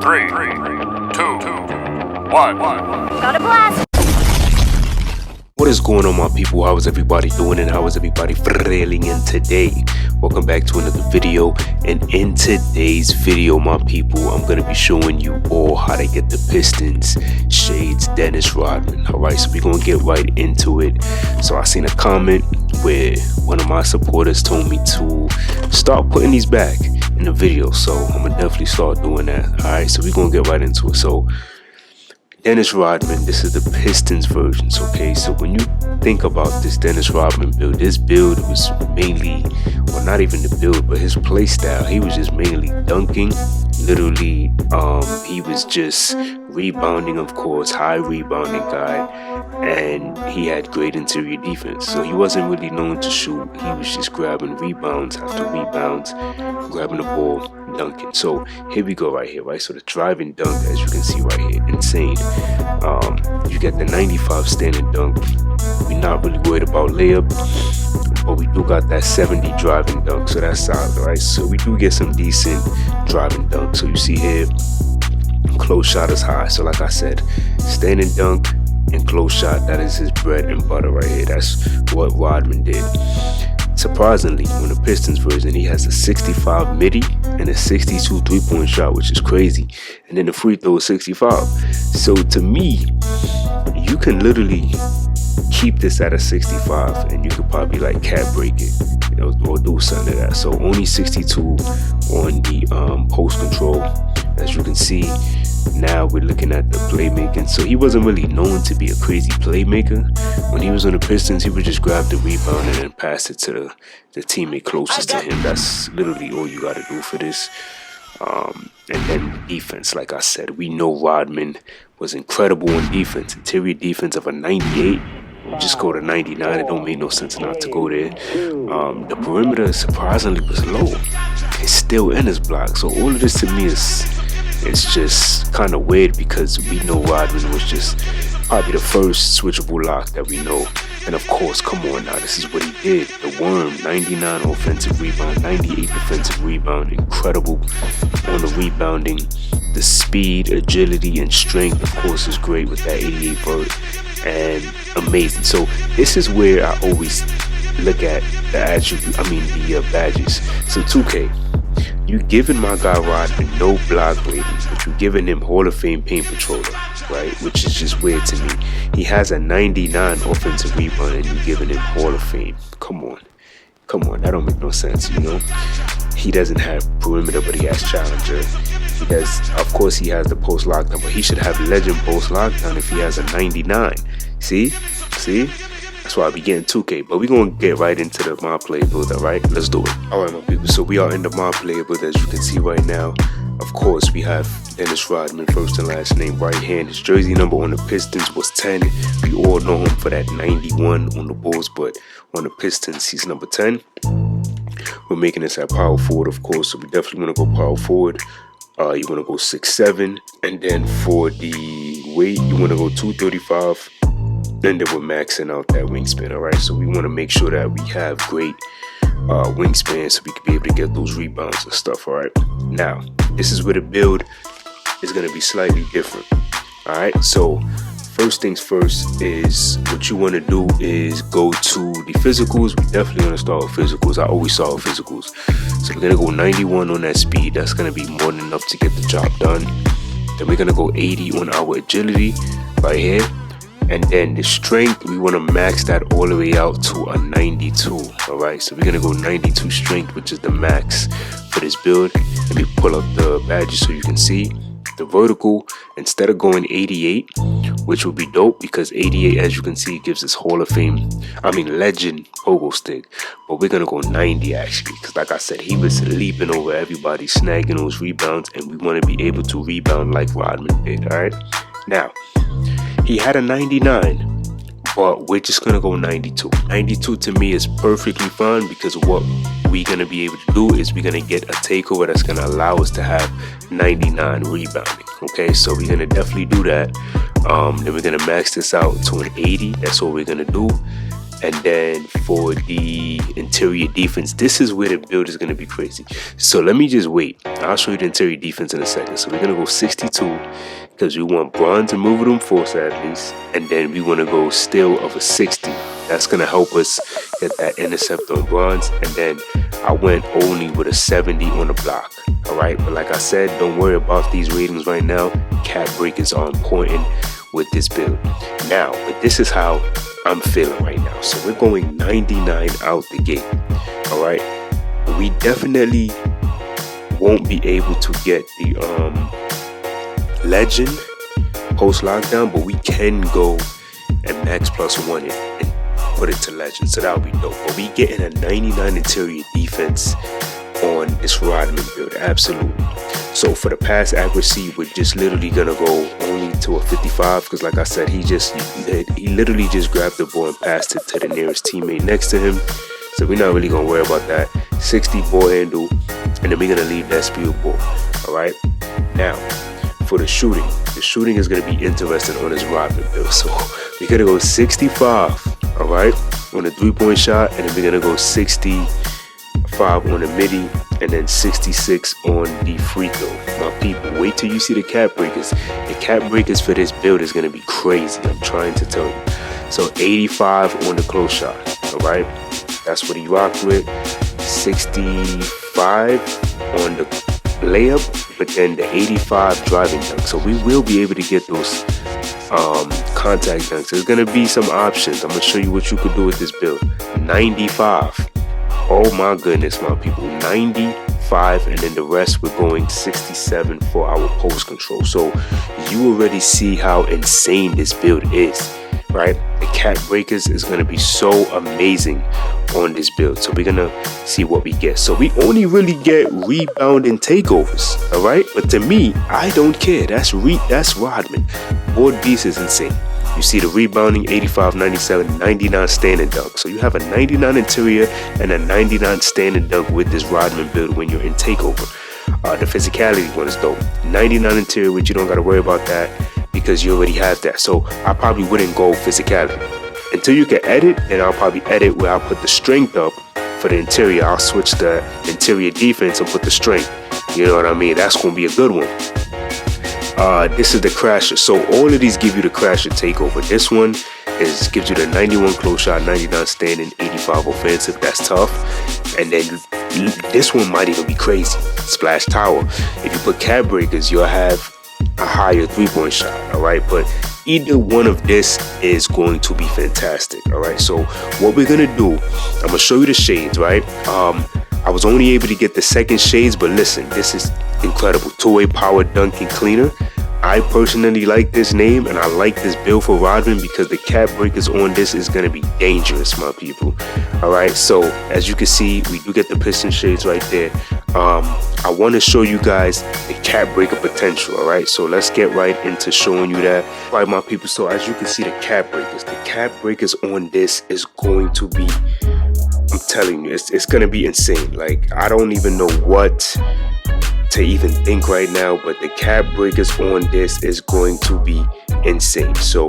3, 2, 1. Got a blast! What is going on, my people? How is everybody doing and how is everybody feeling in today? Welcome back to another video, and in today's video, my people, I'm going to be showing you all how to get the Pistons shades Dennis Rodman. Alright, so we're going to get right into it. So I seen a comment where one of my supporters told me to start putting these back in the video, so I'm going to definitely start doing that. Alright, so we're going to get right into it. So Dennis Rodman, this is the Pistons versions, okay? So when you think about this Dennis Rodman build, this build was mainly, well, not even the build, but his play style. He was just mainly dunking, literally. He was just rebounding, of course, high rebounding guy, and he had great interior defense. So he wasn't really known to shoot. He was just grabbing rebounds after rebounds, grabbing the ball, dunking. So here we go right here, right? So the driving dunk, as you can see right here, insane. You get the 95 standing dunk. We're not really worried about layup, but we do got that 70 driving dunk, so that's solid, right? So we do get some decent driving dunk. So you see here, close shot is high. So like I said, standing dunk and close shot, that is his bread and butter right here. That's what Rodman did. Surprisingly, on the Pistons version, he has a 65 midi and a 62 three-point shot, which is crazy. And then the free throw is 65. So to me, you can literally keep this at a 65 and you could probably like cat break it, you know, or do something to that. So only 62 on the post control. As you can see, now we're looking at the playmaking. So he wasn't really known to be a crazy playmaker. When he was on the Pistons, he would just grab the rebound and then pass it to the teammate closest to him. That's literally all you got to do for this. And then defense, like I said, we know Rodman was incredible on defense. Interior defense of a 98. Just go to 99. It don't make no sense not to go there. The perimeter surprisingly was low. It's still in his block. So all of this to me is, it's just kind of weird, because we know Rodman was just probably the first switchable lock that we know. And of course, come on now, this is what he did. The worm, 99 offensive rebound, 98 defensive rebound. Incredible on the rebounding. The speed, agility, and strength, of course, is great with that 88 vert. And amazing. So this is where I always look at the attribute, the badges. So 2K, you giving my guy Rodman no block rating, but you giving him Hall of Fame paint controller, right? Which is just weird to me. He has a 99 offensive rebound and you giving him Hall of Fame. Come on, that don't make no sense, you know? He doesn't have perimeter, but he has challenger. He has, of course, he has the post lockdown, but he should have legend post lockdown if he has a 99. See? That's why I be getting 2K. But we're going to get right into the My Player build, alright? Let's do it. Alright, my people. So we are in the My Player build, as you can see right now. Of course, we have Dennis Rodman, first and last name, right hand. His jersey number on the Pistons was 10. We all know him for that 91 on the Bulls, but on the Pistons, he's number 10. We're making this at power forward, of course, so we definitely want to go power forward. You want to go 6'7", and then for the weight, you want to go 235. And then we're maxing out that wingspan, all right? So we want to make sure that we have great wingspan so we can be able to get those rebounds and stuff, all right? Now, this is where the build is going to be slightly different, all right? So first things first is what you want to do is go to the physicals. We definitely want to start with physicals. I always start with physicals. So we're going to go 91 on that speed. That's going to be more than enough to get the job done. Then we're going to go 80 on our agility right here. And then the strength, we want to max that all the way out to a 92. All right, so we're going to go 92 strength, which is the max for this build. Let me pull up the badges so you can see. The vertical, instead of going 88, which would be dope, because 88, as you can see, gives us Hall of Fame, legend pogo stick. But we're going to go 90 actually, because like I said, he was leaping over everybody, snagging those rebounds, and we want to be able to rebound like Rodman did, all right? Now, he had a 99, but we're just going to go 92. 92 to me is perfectly fine, because what we're going to be able to do is we're going to get a takeover that's going to allow us to have 99 rebounding. Okay, so we're going to definitely do that. Then we're going to max this out to an 80. That's what we're going to do. And then for the interior defense, this is where the build is going to be crazy. So let me just wait. I'll show you the interior defense in a second. So we're going to go 62 because we want bronze immovable force at least. And then we want to go steel of a 60. That's going to help us get that intercept on bronze. And then I went only with a 70 on the block. All right. But like I said, don't worry about these ratings right now. Cap breakers are important with this build. Now, but this is how I'm feeling right now. So we're going 99 out the gate. All right. We definitely won't be able to get the legend post lockdown, but we can go and max +1 it and put it to legend. So that'll be dope. But we getting a 99 interior defense on this Rodman build. Absolutely. So for the pass accuracy, we're just literally gonna go only to a 55 because, like I said, he literally just grabbed the ball and passed it to the nearest teammate next to him. So we're not really gonna worry about that. 60 ball handle, and then we're gonna leave that speed ball. All right. Now for the shooting is gonna be interesting on this Rodman build. So we're gonna go 65. All right, on the 3-point shot, and then we're gonna go 65 on the midi, and then 66 on the free throw. My people, wait till you see the cap breakers. The cap breakers for this build is going to be crazy. I'm trying to tell you. So 85 on the close shot. All right. That's what he rocked with. 65 on the layup, but then the 85 driving dunk. So we will be able to get those contact dunks. There's going to be some options. I'm going to show you what you could do with this build. 95. Oh my goodness, my people, 95, and then the rest we're going 67 for our post control. So you already see how insane this build is, right? The cap breakers is going to be so amazing on this build. So we're going to see what we get. So we only really get rebound and takeovers, all right? But to me, I don't care. That's Rodman. Board beast is insane. You see the rebounding, 85, 97, 99 standing dunk. So you have a 99 interior and a 99 standing dunk with this Rodman build when you're in takeover. The physicality one is dope. 99 interior, which you don't got to worry about that because you already have that. So I probably wouldn't go physicality. Until you can edit, then I'll probably edit where I'll put the strength up for the interior. I'll switch the interior defense and put the strength. You know what I mean? That's going to be a good one. This is the crasher. So all of these give you the crasher takeover. This one gives you the 91 close shot, 99 standing, 85 offensive. That's tough. And then this one might even be crazy. Splash tower. If you put cap breakers, you'll have a higher 3-point shot. All right, but either one of this is going to be fantastic. All right, so what we're gonna do, I'm gonna show you the shades. Right. I was only able to get the second shades, but listen, this is incredible. 2-way power dunking cleaner. I personally like this name, and I like this build for Rodman because the cap breakers on this is going to be dangerous, my people. All right, so as you can see, we do get the piston shades right there. I want to show you guys the cap breaker potential. All right, so let's get right into showing you that. All right, my people, so as you can see, the cap breakers on this is going to be, I'm telling you, it's going to be insane. Like, I don't even know what to even think right now, but the cap breakers on this is going to be insane. So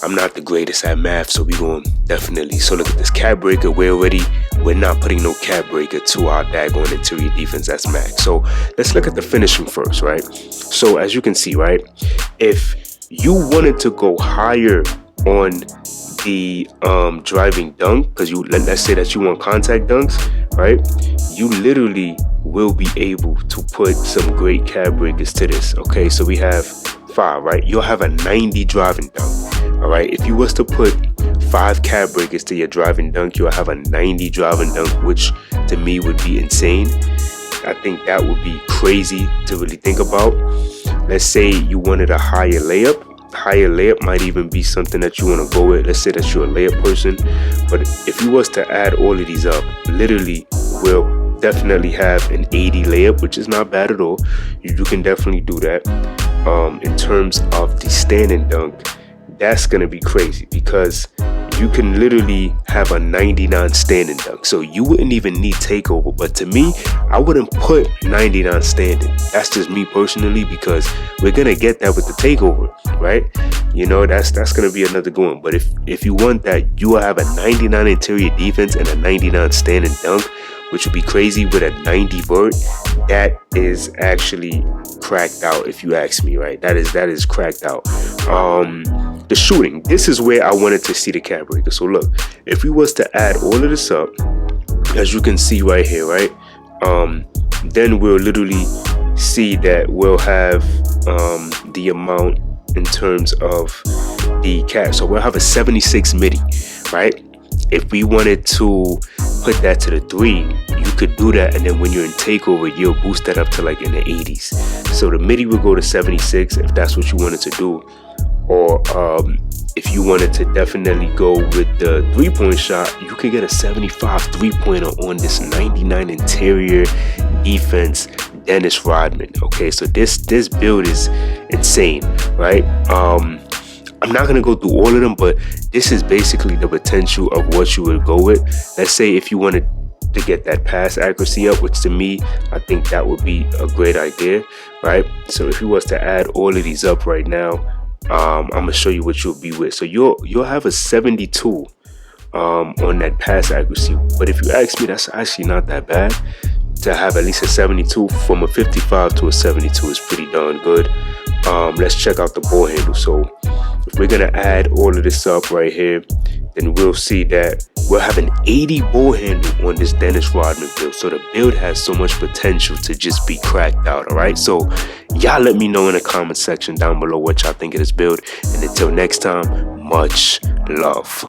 I'm not the greatest at math, so we're going definitely. So look at this cap breaker. We're not putting no cap breaker to our daggone interior defense. That's max. So let's look at the finishing first, right? So as you can see, right, if you wanted to go higher on the driving dunk, because let's say that you want contact dunks, right, you literally will be able to put some great cap breakers to this. Okay, so we have 5, right? You'll have a 90 driving dunk. All right, if you was to put 5 cap breakers to your driving dunk, you'll have a 90 driving dunk, which to me would be insane. I think that would be crazy to really think about. Let's say you wanted a higher layup. Higher layup might even be something that you want to go with. Let's say that you're a layup person, but if you was to add all of these up, literally will definitely have an 80 layup, which is not bad at all. You can definitely do that. In terms of the standing dunk, that's gonna be crazy because you can literally have a 99 standing dunk, so you wouldn't even need takeover. But to me, I wouldn't put 99 standing. That's just me personally, because we're gonna get that with the takeover, right? You know, that's gonna be another good one. But if you want that, you will have a 99 interior defense and a 99 stand and dunk, which would be crazy with a 90 vert. That is actually cracked out, if you ask me, right? That is cracked out. The shooting, this is where I wanted to see the cap breaker. So look, if we was to add all of this up, as you can see right here, right? Then we'll literally see that we'll have the amount in terms of the cap. So we'll have a 76 midi, right? If we wanted to put that to the 3, you could do that, and then when you're in takeover, you'll boost that up to like in the 80s. So the midi will go to 76 if that's what you wanted to do. Or if you wanted to definitely go with the 3-point shot, you could get a 75 3-pointer on this 99 interior defense Dennis Rodman. Okay, so this build is insane, right? I'm not gonna go through all of them, but this is basically the potential of what you would go with. Let's say if you wanted to get that pass accuracy up, which to me, I think that would be a great idea, right? So if you was to add all of these up right now, I'm gonna show you what you'll be with. So you'll have a 72 on that pass accuracy. But if you ask me, that's actually not that bad. To have at least a 72 from a 55 to a 72 is pretty darn good. Let's check out the ball handle. So if we're gonna add all of this up right here, then we'll see that we'll have an 80 ball handle on this Dennis Rodman build. So the build has so much potential to just be cracked out. All right, so y'all let me know in the comment section down below what y'all think of this build, and until next time, much love.